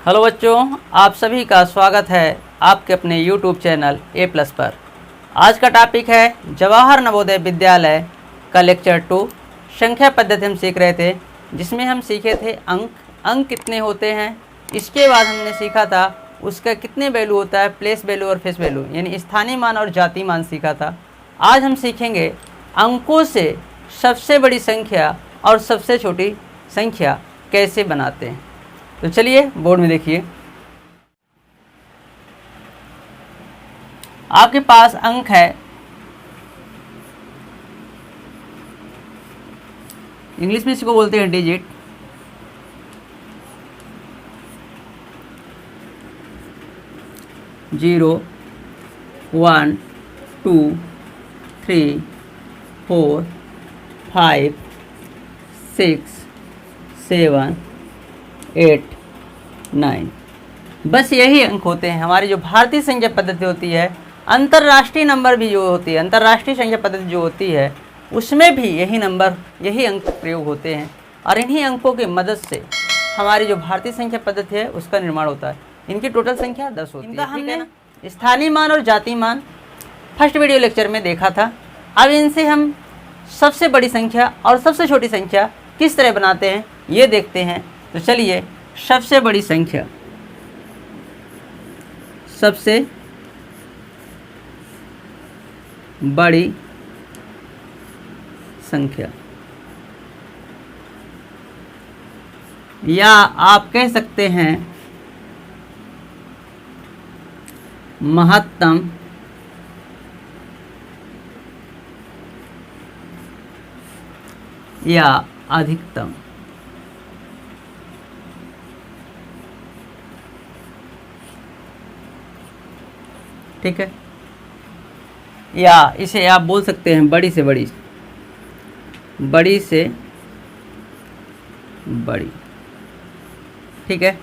Hello बच्चों, आप सभी का स्वागत है आपके अपने YouTube चैनल A+ पर। आज का टॉपिक है जवाहर नवोदय विद्यालय का लेक्चर 2 संख्या पद्धति हम सीख रहे थे, जिसमें हम सीखे थे अंक कितने होते हैं। इसके बाद हमने सीखा था उसका कितने वैल्यू होता है, प्लेस वैल्यू और फेस वैल्यू यानी स्थानीय मान और जातीय मान सीखा था। आज हम सीखेंगे अंकों से सबसे बड़ी संख्या और सबसे छोटी संख्या कैसे बनाते हैं। तो चलिए बोर्ड में देखिए, आपके पास अंक है, इंग्लिश में इसको बोलते हैं डिजिट। जीरो, 1, 2, 3, 4, 5, 6, 7, 8, 9। बस यही अंक होते हैं। हमारी जो भारतीय संख्या पद्धति होती है, अंतर्राष्ट्रीय नंबर भी जो होती है, अंतर्राष्ट्रीय संख्या पद्धति जो होती है, उसमें भी यही अंक प्रयोग होते हैं और इन्हीं अंकों की मदद से हमारी जो भारतीय संख्या पद्धति है उसका निर्माण होता है। इनकी टोटल संख्या 10 होती है। इनका हमने स्थानीय मान और जातीय मान फर्स्ट वीडियो लेक्चर में देखा था। अब इनसे हम सबसे बड़ी संख्या और सबसे छोटी संख्या किस तरह बनाते हैं ये देखते हैं। तो चलिए, सबसे बड़ी संख्या, सबसे बड़ी संख्या, या आप कह सकते हैं महत्तम या अधिकतम। ठीक है, या इसे आप बोल सकते हैं बड़ी से बड़ी, बड़ी से बड़ी। ठीक है,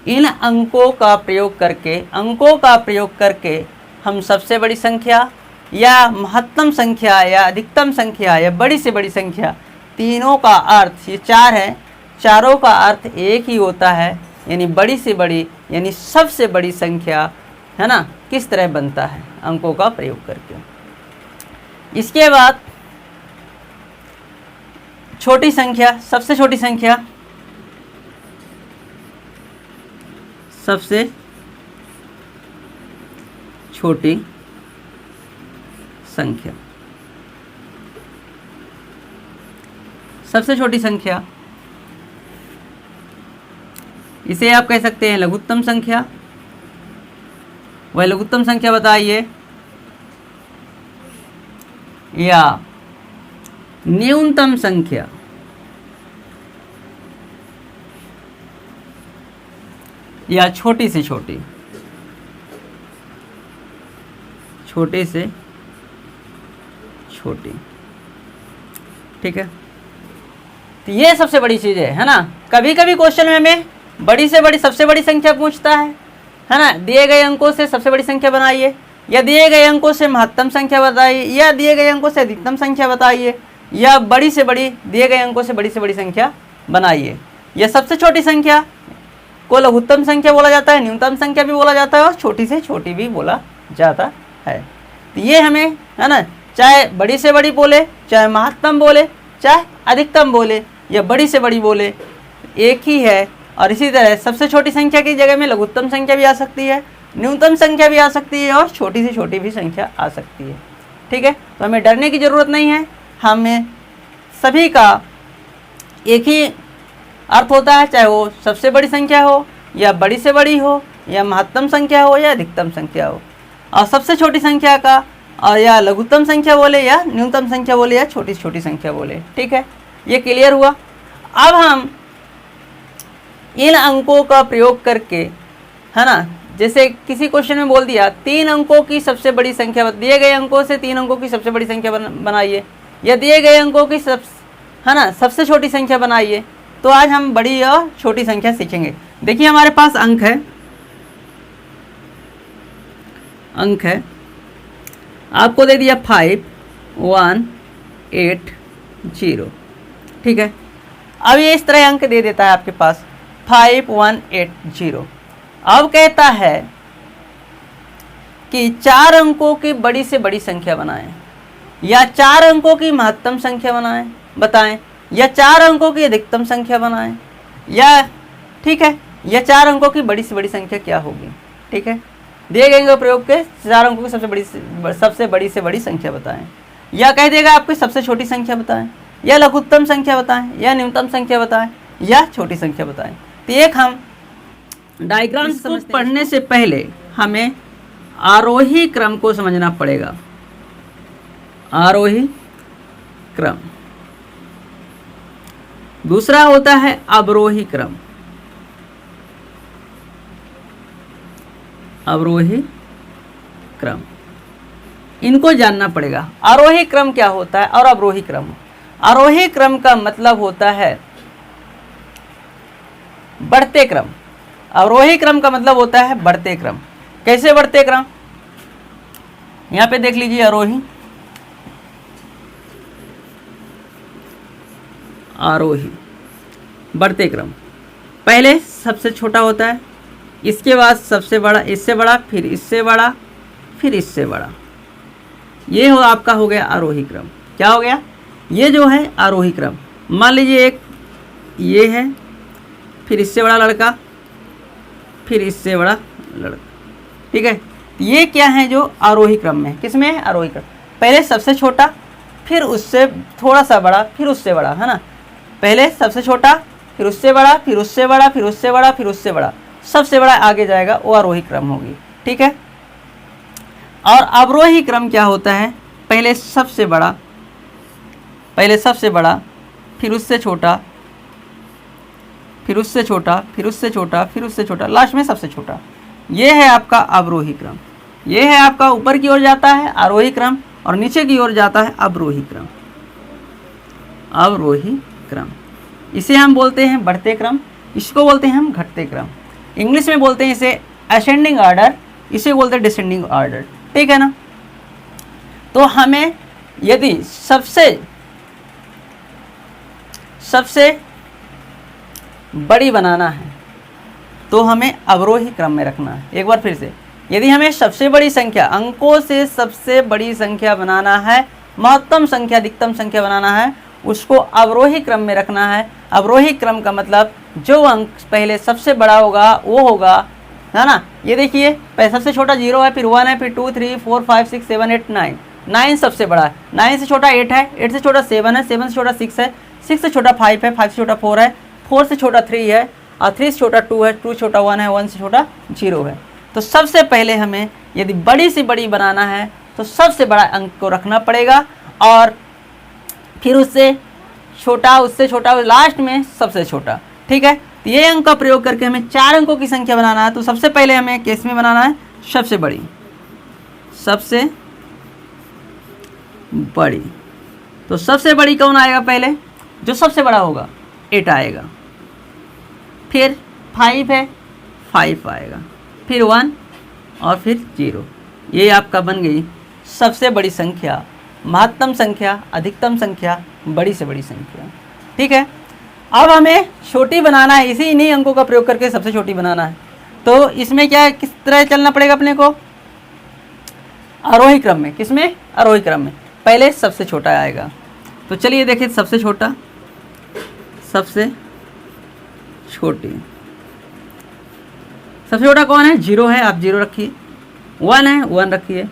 इन अंकों का प्रयोग करके हम सबसे बड़ी संख्या या महत्तम संख्या या अधिकतम संख्या या बड़ी से बड़ी संख्या, तीनों का अर्थ, ये चार है, चारों का अर्थ एक ही होता है, यानी बड़ी से बड़ी यानी सबसे बड़ी संख्या, है ना, किस तरह बनता है अंकों का प्रयोग करके। इसके बाद छोटी संख्या, सबसे छोटी संख्या, सबसे छोटी संख्या, सबसे छोटी संख्या, इसे आप कह सकते हैं लघुत्तम संख्या। वह लघुत्तम संख्या बताइए, या न्यूनतम संख्या, या छोटी से छोटी, छोटे से छोटी। ठीक है, तो ये सबसे बड़ी चीज़ है ना। कभी कभी क्वेश्चन में हमें बड़ी से बड़ी सबसे बड़ी संख्या पूछता है ना, दिए गए अंकों से सबसे बड़ी संख्या बनाइए, या दिए गए अंकों से महत्तम संख्या बताइए, या दिए गए अंकों से अधिकतम संख्या बताइए, या बड़ी से बड़ी, दिए गए अंकों से बड़ी संख्या बनाइए। यह सबसे छोटी संख्या को लघुत्तम संख्या बोला जाता है, न्यूनतम संख्या भी बोला जाता है और छोटी से छोटी भी बोला जाता है। तो ये हमें, है ना, चाहे बड़ी से बड़ी बोले, चाहे महत्तम बोले, चाहे अधिकतम बोले, या बड़ी से बड़ी बोले, एक ही है। और इसी तरह सबसे छोटी संख्या की जगह में लघुत्तम संख्या भी आ सकती है, न्यूनतम संख्या भी आ सकती है और छोटी से छोटी भी संख्या आ सकती है। ठीक है, तो हमें डरने की ज़रूरत नहीं है। हमें सभी का एक ही अर्थ होता है, चाहे वो सबसे बड़ी संख्या हो या बड़ी से बड़ी हो, या महत्तम संख्या हो या अधिकतम संख्या हो। और सबसे छोटी संख्या का और या लघुत्तम संख्या बोले, या न्यूनतम संख्या बोले, या छोटी से छोटी संख्या बोले। ठीक है, ये क्लियर हुआ। अब हम इन अंकों का प्रयोग करके, है ना, जैसे किसी क्वेश्चन में बोल दिया 3 अंकों की सबसे बड़ी संख्या, दिए गए अंकों से 3 अंकों की सबसे बड़ी संख्या बनाइए, या दिए गए अंकों की सबसे छोटी संख्या बनाइए। तो आज हम बड़ी और छोटी संख्या सीखेंगे। देखिए, हमारे पास अंक है, आपको दे दिया 5, 1, 8, 0। ठीक है, अब ये इस तरह अंक दे देता है आपके पास, 5180। अब कहता है कि 4 अंकों की बड़ी से बड़ी संख्या बनाएं, या 4 अंकों की महत्तम संख्या बताएं, या 4 अंकों की अधिकतम संख्या बनाएं, या ठीक है, या 4 अंकों की बड़ी से बड़ी संख्या क्या होगी। ठीक है, दिए गए प्रयोग के 4 अंकों की सबसे बड़ी से बड़ी संख्या बताएं, या कह देगा आपकी सबसे छोटी संख्या बताएं, या लघुत्तम संख्या बताएं, या न्यूनतम संख्या बताएं, या छोटी संख्या बताएं। तो एक हम डायग्राम को पढ़ने से पहले हमें आरोही क्रम को समझना पड़ेगा। आरोही क्रम, दूसरा होता है अवरोही क्रम। अवरोही क्रम, इनको जानना पड़ेगा। आरोही क्रम क्या होता है और अवरोही क्रम। आरोही क्रम का मतलब होता है बढ़ते क्रम। अवरोही क्रम का मतलब होता है बढ़ते क्रम। कैसे बढ़ते क्रम, यहां पे देख लीजिए, आरोही, आरोही बढ़ते क्रम, पहले सबसे छोटा होता है, इसके बाद सबसे बड़ा, इससे बड़ा, फिर इससे बड़ा, फिर इससे बड़ा। ये हो आपका हो गया आरोही क्रम। क्या हो गया, ये जो है आरोही क्रम। मान लीजिए एक ये है, फिर इससे बड़ा लड़का, फिर इससे बड़ा लड़का। ठीक है, ये क्या है जो आरोही क्रम में, किस में है, आरोही क्रम। पहले सबसे छोटा, फिर उससे थोड़ा सा बड़ा, फिर उससे बड़ा, है ना। पहले सबसे छोटा, फिर उससे बड़ा, फिर उससे बड़ा, फिर उससे बड़ा, फिर उससे बड़ा, सबसे बड़ा आगे जाएगा, वो आरोही क्रम होगी। ठीक है, और अवरोही क्रम क्या होता है, पहले सबसे बड़ा, फिर उससे छोटा, फिर उससे छोटा, फिर उससे छोटा, फिर उससे छोटा, लास्ट में सबसे छोटा। ये है आपका अवरोही क्रम। ये है आपका ऊपर की ओर जाता है आरोही क्रम, और नीचे की ओर जाता है अवरोही क्रम। अवरोही क्रम, इसे हम बोलते हैं बढ़ते क्रम, इसको बोलते हैं हम घटते क्रम। इंग्लिश में बोलते हैं इसे असेंडिंग ऑर्डर, इसे बोलते हैं डिसेंडिंग ऑर्डर। ठीक है ना। तो हमें यदि सबसे बड़ी बनाना है तो हमें अवरोही क्रम में रखना है। एक बार फिर से, यदि हमें सबसे बड़ी संख्या, अंकों से सबसे बड़ी संख्या बनाना है, महत्तम संख्या, अधिकतम संख्या बनाना है, उसको अवरोही क्रम में रखना है। अवरोही क्रम का मतलब जो अंक पहले सबसे बड़ा होगा वो होगा, है ना। ये देखिए, पहले सबसे छोटा 0 है, फिर 1 है, फिर 2 3 4 5 6 7 8 9, 9 सबसे बड़ा है, 9 से छोटा 8 है, 8 से छोटा 7 है, 7 से छोटा 6 है, 6 से छोटा 5 है, 5 से छोटा 4 है, 4 से छोटा 3 है, और 3 से छोटा 2 है, 2 से छोटा 1 है, 1 से छोटा 0 है। तो सबसे पहले हमें यदि बड़ी से बड़ी बनाना है तो सबसे बड़ा अंक को रखना पड़ेगा, और फिर उससे छोटा, लास्ट में सबसे छोटा। ठीक है, तो ये अंक का प्रयोग करके हमें 4 अंकों की संख्या बनाना है। तो सबसे पहले हमें किस में बनाना है, सबसे बड़ी। तो सबसे बड़ी कौन आएगा, पहले जो सबसे बड़ा होगा 8 आएगा, फिर 5 है, 5 आएगा, फिर 1 और फिर 0। ये आपका बन गई सबसे बड़ी संख्या, महत्तम संख्या, अधिकतम संख्या, बड़ी से बड़ी संख्या। ठीक है, अब हमें छोटी बनाना है, इन्हीं अंकों का प्रयोग करके सबसे छोटी बनाना है। तो इसमें क्या, किस तरह चलना पड़ेगा अपने को, आरोही क्रम में। किसमें, आरोही क्रम में। पहले सबसे छोटा आएगा, तो चलिए देखिए, सबसे छोटा, सबसे छोटी, सबसे छोटा कौन है, 0 है, आप 0 रखिए, 1 है, 1 रखिए,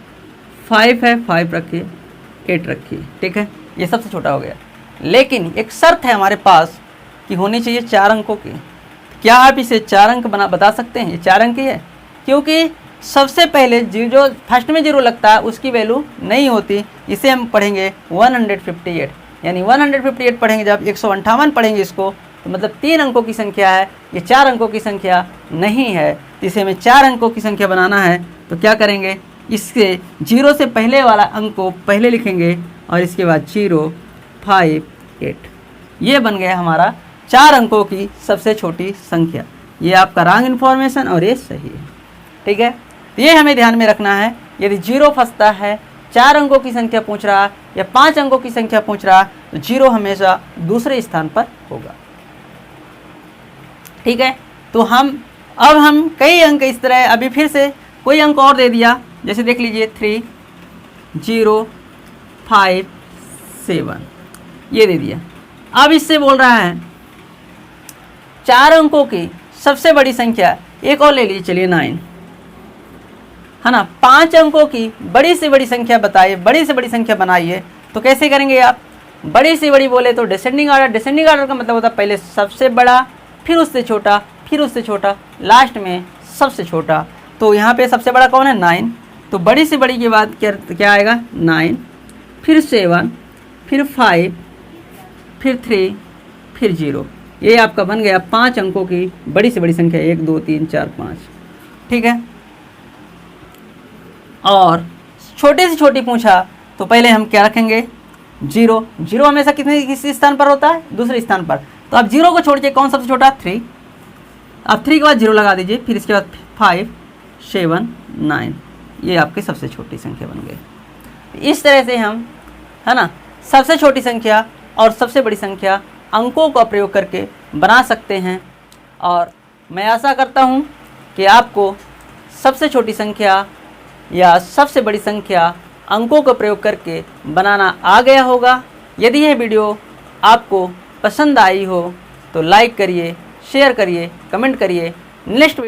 5 है, 5 रखिए, 8 रखिए। ठीक है, ये सबसे छोटा हो गया। लेकिन एक शर्त है हमारे पास कि होनी चाहिए 4 अंकों की। क्या आप इसे 4 अंक बता सकते हैं, ये 4 अंक ही है, क्योंकि सबसे पहले जो फर्स्ट में 0 लगता है उसकी वैल्यू नहीं होती। इसे हम पढ़ेंगे 158, यानी 158 पढ़ेंगे, जब 158 पढ़ेंगे इसको, तो मतलब 3 अंकों की संख्या है, ये 4 अंकों की संख्या नहीं है। इसे हमें 4 अंकों की संख्या बनाना है, तो क्या करेंगे, इसके 0 से पहले वाला अंक को पहले लिखेंगे, और इसके बाद 0 5 8। ये बन गया हमारा 4 अंकों की सबसे छोटी संख्या। ये आपका रॉन्ग इन्फॉर्मेशन और ये सही है। ठीक है, तो ये हमें ध्यान में रखना है। यदि 0 फंसता है, 4 अंकों की संख्या पूछ रहा या 5 अंकों की संख्या पूछ रहा, तो 0 हमेशा दूसरे स्थान पर होगा। ठीक है। तो अब हम कई अंक इस तरह, अभी फिर से कोई अंक और दे दिया, जैसे देख लीजिए 3 0 5 7 ये दे दिया। अब इससे बोल रहा है 4 अंकों की सबसे बड़ी संख्या, एक और ले लीजिए चलिए 9, है ना। 5 अंकों की बड़ी से बड़ी संख्या बताइए, बड़ी से बड़ी संख्या बनाइए। तो कैसे करेंगे आप? बड़ी से बड़ी बोले तो डिसेंडिंग ऑर्डर, डिसेंडिंग ऑर्डर का मतलब होता है पहले सबसे बड़ा, फिर उससे छोटा, फिर उससे छोटा, लास्ट में सबसे छोटा। तो यहाँ पे सबसे बड़ा कौन है? 9। तो बड़ी से बड़ी के बाद क्या आएगा? 9, फिर 7, फिर 5, फिर 3, फिर 0। ये आपका बन गया 5 अंकों की बड़ी से बड़ी संख्या, 1 2 3 4 5, ठीक है। और छोटे से छोटी पूछा तो पहले हम क्या रखेंगे? 0। 0 हमेशा किस स्थान पर होता है? दूसरे स्थान पर। तो अब 0 को छोड़ के कौन सबसे छोटा? 3। अब 3 के बाद 0 लगा दीजिए, फिर इसके बाद 5 7 9, ये आपकी सबसे छोटी संख्या बन गई। इस तरह से हम, है ना, सबसे छोटी संख्या और सबसे बड़ी संख्या अंकों का प्रयोग करके बना सकते हैं। और मैं आशा करता हूँ कि आपको सबसे छोटी संख्या या सबसे बड़ी संख्या अंकों का प्रयोग करके बनाना आ गया होगा। यदि यह वीडियो आपको पसंद आई हो तो लाइक करिए, शेयर करिए, कमेंट करिए। नेक्स्ट